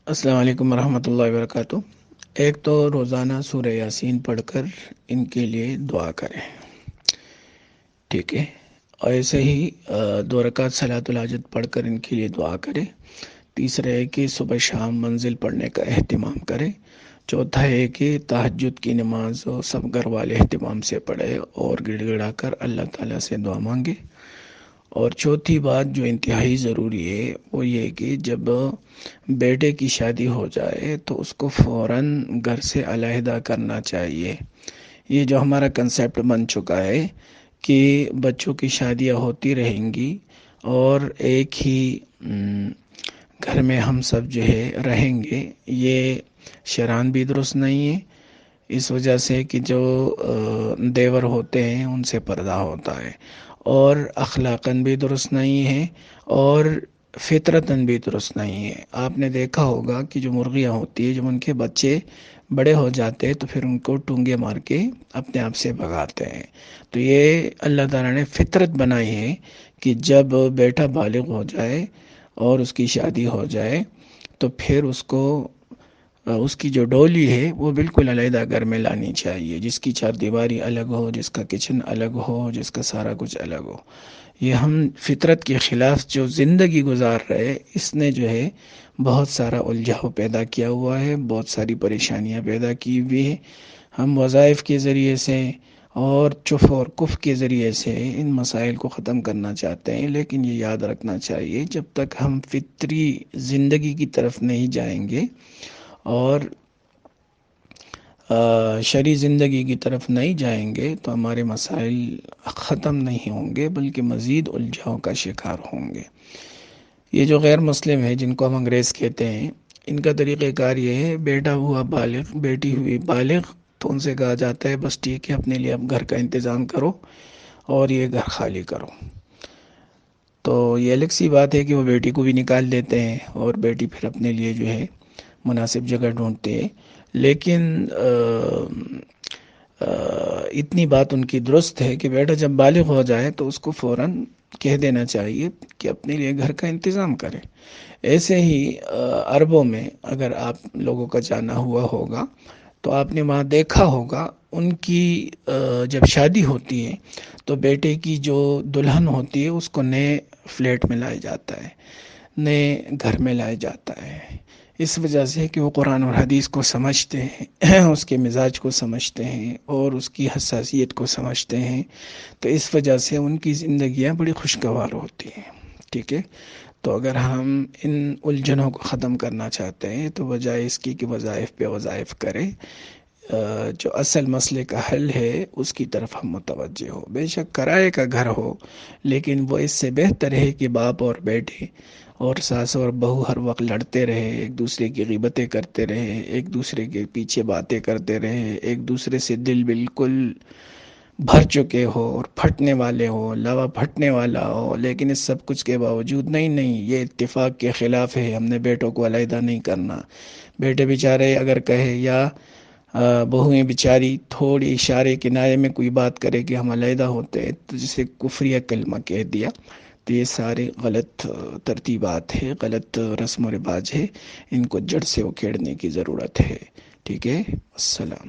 السلام علیکم ورحمۃ اللہ وبرکاتہ۔ ایک تو روزانہ سورہ یاسین پڑھ کر ان کے لیے دعا کریں، ٹھیک ہے؟ اور ایسے ہی 2 رکعت صلاۃ الحاجت پڑھ کر ان کے لیے دعا کریں۔ تیسرا ہے کہ صبح شام منزل پڑھنے کا اہتمام کریں۔ چوتھا ہے کہ تہجد کی نماز سب گھر والے اہتمام سے پڑھے اور گڑ گڑا کر اللہ تعالیٰ سے دعا مانگے۔ اور چوتھی بات جو انتہائی ضروری ہے وہ یہ ہے کہ جب بیٹے کی شادی ہو جائے تو اس کو فوراً گھر سے علیحدہ کرنا چاہیے۔ یہ جو ہمارا کنسیپٹ بن چکا ہے کہ بچوں کی شادیاں ہوتی رہیں گی اور ایک ہی گھر میں ہم سب جو ہے رہیں گے، یہ شرعاً بھی درست نہیں ہے، اس وجہ سے کہ جو دیور ہوتے ہیں ان سے پردہ ہوتا ہے، اور اخلاقاً بھی درست نہیں ہے اور فطرتاً بھی درست نہیں ہے۔ آپ نے دیکھا ہوگا کہ جو مرغیاں ہوتی ہیں، جب ان کے بچے بڑے ہو جاتے ہیں تو پھر ان کو ٹونگے مار کے اپنے آپ سے بھگاتے ہیں۔ تو یہ اللہ تعالیٰ نے فطرت بنائی ہے کہ جب بیٹا بالغ ہو جائے اور اس کی شادی ہو جائے تو پھر اس کی جو ڈولی ہے وہ بالکل علیحدہ گھر میں لانی چاہیے، جس کی چار دیواری الگ ہو، جس کا کچن الگ ہو، جس کا سارا کچھ الگ ہو۔ یہ ہم فطرت کے خلاف جو زندگی گزار رہے، اس نے جو ہے بہت سارا الجھاؤ پیدا کیا ہوا ہے، بہت ساری پریشانیاں پیدا کی ہوئی ہے۔ ہم وظائف کے ذریعے سے اور چف اور کف کے ذریعے سے ان مسائل کو ختم کرنا چاہتے ہیں، لیکن یہ یاد رکھنا چاہیے جب تک ہم فطری زندگی کی طرف نہیں جائیں گے اور شرعی زندگی کی طرف نہیں جائیں گے تو ہمارے مسائل ختم نہیں ہوں گے بلکہ مزید الجھاؤ کا شکار ہوں گے۔ یہ جو غیر مسلم ہے جن کو ہم انگریز کہتے ہیں، ان کا طریقہ کار یہ ہے، بیٹا ہوا بالغ، بیٹی ہوئی بالغ، تو ان سے کہا جاتا ہے بس ٹھیک ہے، اپنے لیے اب گھر کا انتظام کرو اور یہ گھر خالی کرو۔ تو یہ الگ سی بات ہے کہ وہ بیٹی کو بھی نکال دیتے ہیں اور بیٹی پھر اپنے لیے جو ہے مناسب جگہ ڈھونڈتے ہیں، لیکن اتنی بات ان کی درست ہے کہ بیٹا جب بالغ ہو جائے تو اس کو فوراً کہہ دینا چاہیے کہ اپنے لیے گھر کا انتظام کرے۔ ایسے ہی عربوں میں اگر آپ لوگوں کا جانا ہوا ہوگا تو آپ نے وہاں دیکھا ہوگا ان کی جب شادی ہوتی ہے تو بیٹے کی جو دلہن ہوتی ہے اس کو نئے فلیٹ میں لایا جاتا ہے، نئے گھر میں لایا جاتا ہے، اس وجہ سے کہ وہ قرآن اور حدیث کو سمجھتے ہیں، اس کے مزاج کو سمجھتے ہیں اور اس کی حساسیت کو سمجھتے ہیں، تو اس وجہ سے ان کی زندگیاں بڑی خوشگوار ہوتی ہیں، ٹھیک ہے؟ تو اگر ہم ان الجھنوں کو ختم کرنا چاہتے ہیں تو بجائے اس کی کہ وظائف پہ وظائف کریں، جو اصل مسئلے کا حل ہے اس کی طرف ہم متوجہ ہو۔ بے شک کرائے کا گھر ہو، لیکن وہ اس سے بہتر ہے کہ باپ اور بیٹے اور ساس اور بہو ہر وقت لڑتے رہے، ایک دوسرے کی غیبتیں کرتے رہے، ایک دوسرے کے پیچھے باتیں کرتے رہے، ایک دوسرے سے دل بالکل بھر چکے ہو اور پھٹنے والے ہو، لوا پھٹنے والا ہو، لیکن اس سب کچھ کے باوجود نہیں، یہ اتفاق کے خلاف ہے، ہم نے بیٹوں کو علیحدہ نہیں کرنا۔ بیٹے بیچارے اگر کہے یا بہویں بیچاری تھوڑی اشارے کنارے میں کوئی بات کرے کہ ہم علیحدہ ہوتے ہیں تو جسے کفریہ کلمہ کہہ دیا، تو یہ سارے غلط ترتیبات ہے، غلط رسم و رواج ہے، ان کو جڑ سے اکھیڑنے کی ضرورت ہے، ٹھیک ہے؟ السلام۔